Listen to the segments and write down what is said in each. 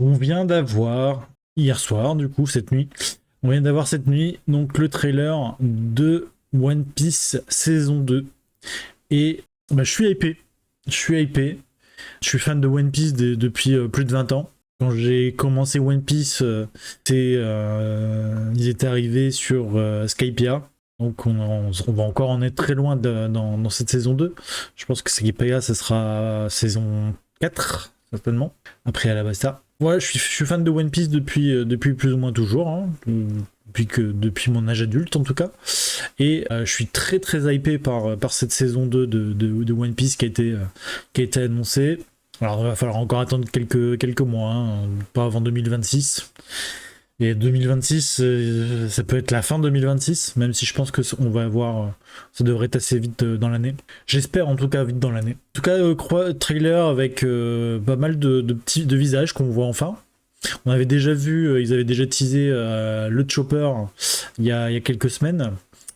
On vient d'avoir, hier soir, du coup, cette nuit, on vient d'avoir cette nuit, donc le trailer de One Piece saison 2. Et bah, je suis hypé. Je suis hypé. Je suis fan de One Piece depuis plus de 20 ans. Quand j'ai commencé One Piece, ils étaient arrivés sur Skypiea. Donc on va encore en être très loin dans cette saison 2. Je pense que Skypiea, ce sera saison 4, certainement, après Alabasta. Ouais, je suis fan de One Piece depuis plus ou moins toujours, hein, depuis mon âge adulte en tout cas. Et je suis très très hypé par cette saison 2 de One Piece qui a été annoncée. Alors il va falloir encore attendre quelques mois, hein, pas avant 2026. Et 2026, ça peut être la fin 2026, même si je pense que on va avoir, ça devrait être assez vite dans l'année. J'espère en tout cas vite dans l'année. En tout cas, trailer avec pas mal de visages qu'on voit enfin. On avait déjà vu, ils avaient déjà teasé le Chopper il y a quelques semaines.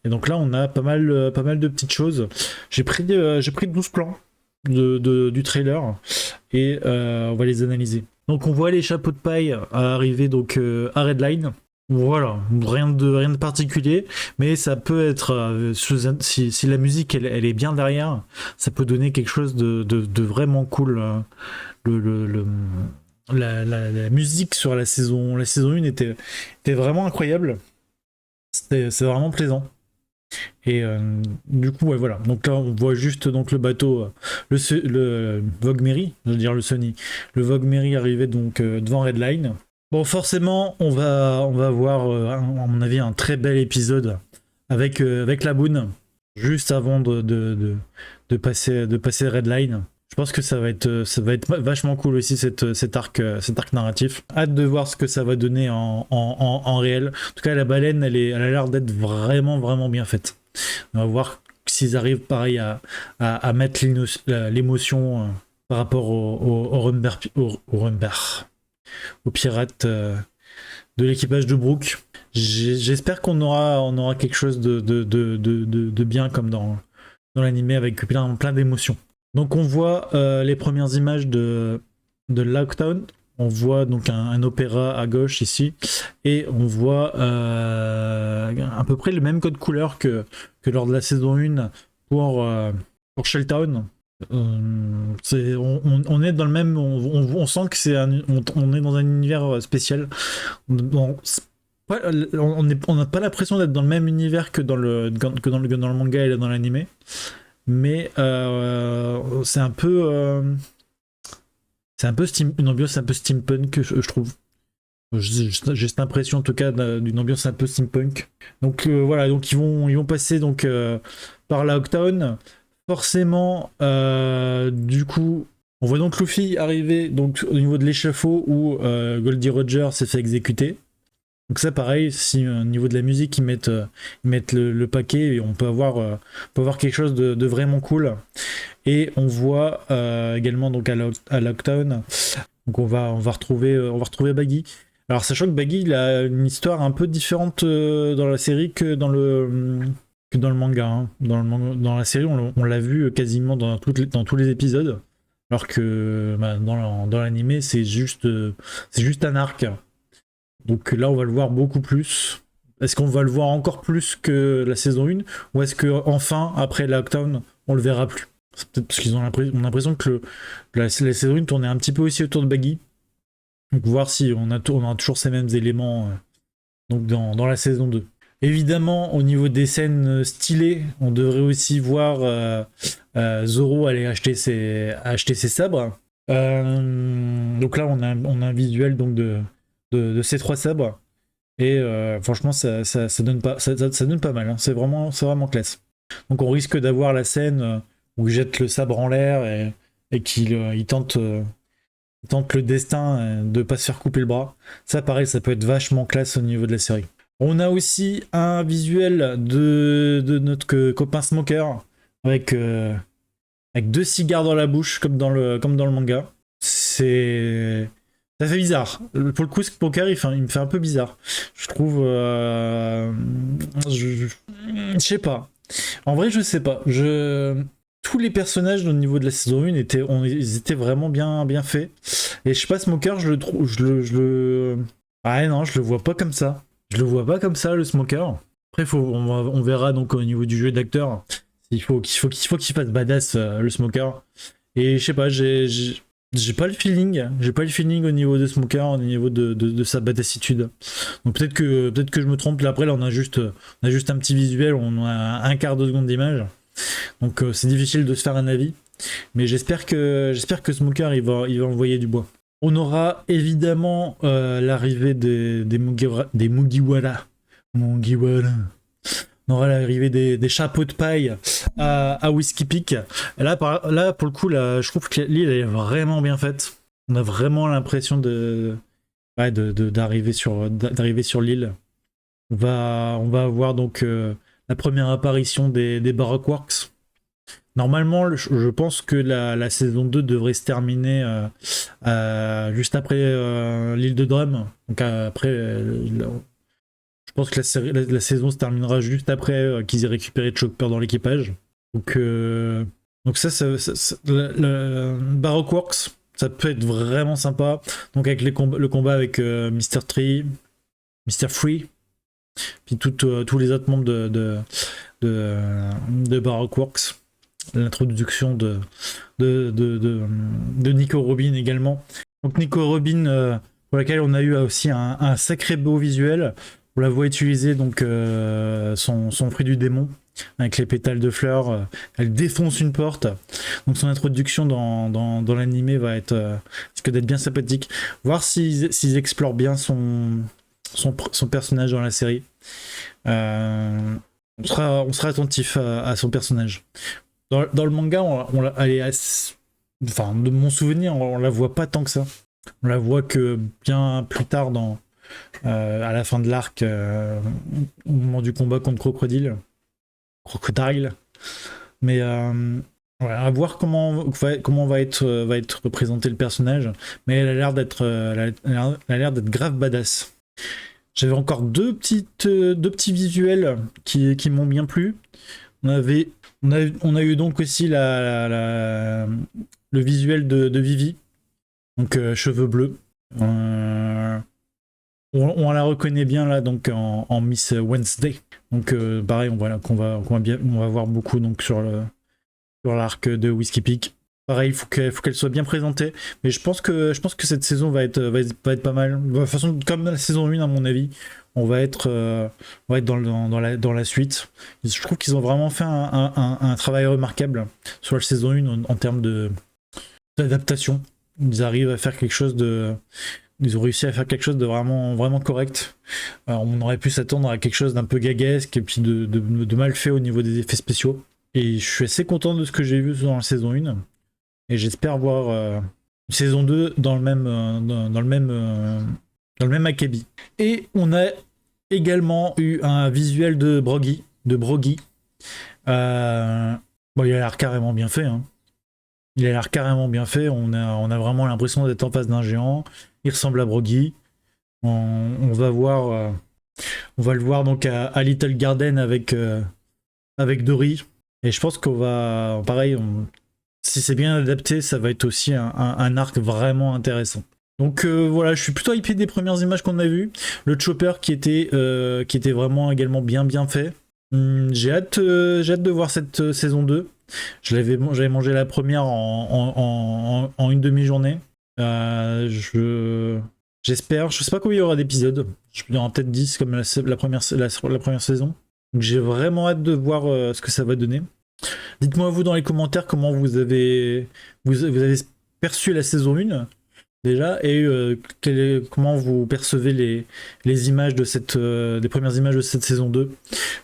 Et donc là, on a pas mal de petites choses. J'ai pris 12 plans du trailer et on va les analyser. Donc on voit les chapeaux de paille arriver donc à Redline. Voilà, rien de particulier, mais ça peut être si la musique elle est bien derrière, ça peut donner quelque chose de vraiment cool. Le, la musique sur la saison 1 était vraiment incroyable. C'est vraiment plaisant. Et du coup, ouais, voilà. Donc là, on voit juste donc le bateau, le Vogue Mary, je veux dire le Sony, le Vogue Mary arriver donc devant Redline. Bon, forcément, on va avoir, à mon avis, un très bel épisode avec la Boone, juste avant de passer Redline. Je pense que ça va être vachement cool aussi cet arc narratif. Hâte de voir ce que ça va donner en réel. En tout cas, la baleine, elle a l'air d'être vraiment, vraiment bien faite. On va voir s'ils arrivent pareil à mettre l'émotion par rapport aux pirates de l'équipage de Brook. J'espère qu'on aura quelque chose de bien comme dans l'animé avec plein d'émotions. Donc on voit les premières images de Lockdown. On voit donc un opéra à gauche ici. Et on voit à peu près le même code couleur que lors de la saison 1 pour Shelltown. On est dans le même. On sent que on est dans un univers spécial. On n'a pas l'impression d'être dans le même univers que dans le manga et dans l'animé. Mais c'est une ambiance un peu steampunk, je trouve. J'ai cette impression en tout cas d'une ambiance un peu steampunk. Donc voilà, donc ils vont passer donc par la Hawktown. Forcément, du coup, on voit donc Luffy arriver donc au niveau de l'échafaud où Goldie Roger s'est fait exécuter. Donc ça pareil, si au niveau de la musique ils mettent le paquet, et on peut avoir quelque chose de vraiment cool. Et on voit également donc à Lockdown, donc on va retrouver Baggy. Alors sachant que Baggy il a une histoire un peu différente dans la série que dans le manga, hein. Dans la série on l'a vu quasiment dans tous les épisodes, alors que bah, dans l'animé c'est juste un arc. Donc là, on va le voir beaucoup plus. Est-ce qu'on va le voir encore plus que la saison 1 ou est-ce que enfin, après Lockdown, on le verra plus? C'est peut-être parce qu'ils ont l'impression que la saison 1 tournait un petit peu aussi autour de Baggy. Donc voir si on a toujours ces mêmes éléments donc dans la saison 2. Évidemment, au niveau des scènes stylées, on devrait aussi voir Zoro aller acheter ses sabres. Donc là, on a un visuel donc de ces trois sabres. Et franchement, ça donne pas mal, hein. C'est vraiment classe. Donc on risque d'avoir la scène où il jette le sabre en l'air et qu'il tente le destin de pas se faire couper le bras. Ça, pareil, ça peut être vachement classe au niveau de la série. On a aussi un visuel de notre copain Smoker avec deux cigares dans la bouche, comme dans le manga. Ça fait bizarre. Pour le coup, Smoker, il me fait un peu bizarre. Je trouve. Je sais pas. En vrai, je sais pas. tous les personnages au niveau de la saison 1 ils étaient vraiment bien faits. Et je sais pas, Smoker, je le trouve. Ah non, je le vois pas comme ça. Je le vois pas comme ça, le Smoker. Après, on verra donc au niveau du jeu d'acteur. Il faut qu'il fasse badass, le Smoker. Et je sais pas, j'ai pas le feeling. J'ai pas le feeling au niveau de Smoker, au niveau de sa badassitude. Donc peut-être que je me trompe. Là, après, là, on a juste un petit visuel, on a un quart de seconde d'image. Donc c'est difficile de se faire un avis. Mais j'espère que Smoker il va envoyer du bois. On aura évidemment l'arrivée des Mugiwara. On aura l'arrivée des chapeaux de paille à Whiskey Peak. Là, pour le coup, là, je trouve que l'île est vraiment bien faite. On a vraiment l'impression d'arriver sur l'île. On va avoir donc la première apparition des Baroque Works. Normalement, je pense que la saison 2 devrait se terminer juste après l'île de Drum. Donc après, je pense que la saison se terminera juste après qu'ils aient récupéré Chopper dans l'équipage. Donc le Baroque Works, ça peut être vraiment sympa. Donc avec le combat avec Mr. Tree, Mr. Free, puis tous les autres membres de Baroque Works. L'introduction de Nico Robin également. Donc Nico Robin, pour laquelle on a eu aussi un sacré beau visuel. On la voit utiliser donc son fruit du démon avec les pétales de fleurs. Elle défonce une porte. Donc son introduction dans l'animé risque d'être bien sympathique. Voir s'ils explorent bien son personnage dans la série. On sera attentif à son personnage. Dans le manga, de mon souvenir, on la voit pas tant que ça. On la voit que bien plus tard à la fin de l'arc, au moment du combat contre Crocodile. Mais à voir comment va être représenté le personnage. Mais elle a l'air d'être grave badass. J'avais encore deux petits visuels qui m'ont bien plu. On a eu donc aussi le visuel de Vivi, donc cheveux bleus. On la reconnaît bien là, donc en Miss Wednesday. Donc pareil, on va voir beaucoup donc sur l'arc de Whiskey Peak. Pareil, il faut qu'elle soit bien présentée, mais je pense que cette saison va être pas mal. De toute façon, comme dans la saison 1 à mon avis. On va être dans la suite. Je trouve qu'ils ont vraiment fait un travail remarquable sur la saison 1 en termes d'adaptation. Ils arrivent à faire quelque chose ils ont réussi à faire quelque chose de vraiment, vraiment correct. On aurait pu s'attendre à quelque chose d'un peu gaguesque et puis de mal fait au niveau des effets spéciaux. Et je suis assez content de ce que j'ai vu dans la saison 1. Et j'espère voir une saison 2 dans le même acabit. Et on a également eu un visuel de Brogy. Il a l'air carrément bien fait. Hein. Il a l'air carrément bien fait. On a vraiment l'impression d'être en face d'un géant. Il ressemble à Brogy. On va le voir donc à Little Garden avec Dory. Et je pense qu'on va, pareil, si c'est bien adapté, ça va être aussi un arc vraiment intéressant. Donc voilà, je suis plutôt hypé des premières images qu'on a vues. Le Chopper qui était vraiment également bien fait. J'ai hâte de voir cette saison 2. J'avais mangé la première en une demi-journée. J'espère, je sais pas combien il y aura d'épisodes. Il y en aura peut-être 10 comme la première saison. Donc j'ai vraiment hâte de voir ce que ça va donner. Dites-moi vous dans les commentaires comment vous avez perçu la saison 1 déjà et comment vous percevez les images de les premières images de cette saison 2.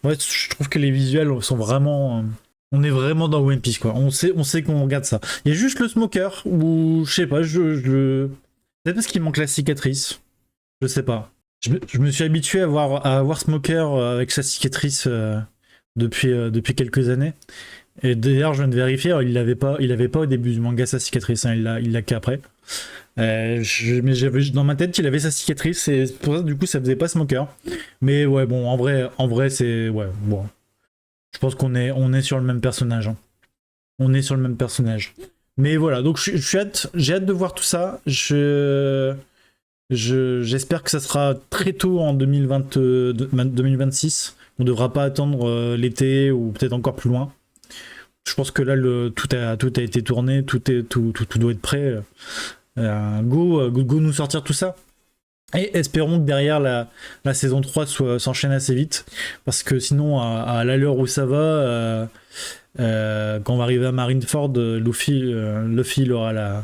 Ouais, je trouve que les visuels sont vraiment on est vraiment dans One Piece quoi. On sait qu'on regarde ça. Il y a juste le Smoker où je sais pas, peut-être parce qu'il manque la cicatrice. Je sais pas. Je me suis habitué à voir Smoker avec sa cicatrice depuis quelques années. Et d'ailleurs, je viens de vérifier, il l'avait pas au début du manga sa cicatrice, hein, il l'a qu'après. Mais j'avais dans ma tête qu'il avait sa cicatrice et pour ça du coup ça faisait pas Smoker. Mais ouais bon en vrai c'est ouais bon. Je pense qu'on est sur le même personnage. Hein. on est sur le même personnage. Mais voilà, donc j'ai hâte de voir tout ça. J'espère que ça sera très tôt en 2026. On ne devra pas attendre l'été ou peut-être encore plus loin. Je pense que là, tout a été tourné, tout doit être prêt. Go nous sortir tout ça. Et espérons que derrière la saison 3 s'enchaîne assez vite. Parce que sinon, à l'allure où ça va, quand on va arriver à Marineford, Luffy il aura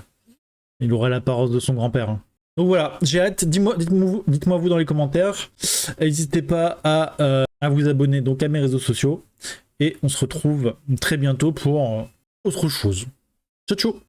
l'apparence de son grand-père. Hein. Donc voilà, j'ai hâte. Dites-moi vous dans les commentaires. N'hésitez pas à vous abonner donc à mes réseaux sociaux. Et on se retrouve très bientôt pour autre chose. Ciao ciao.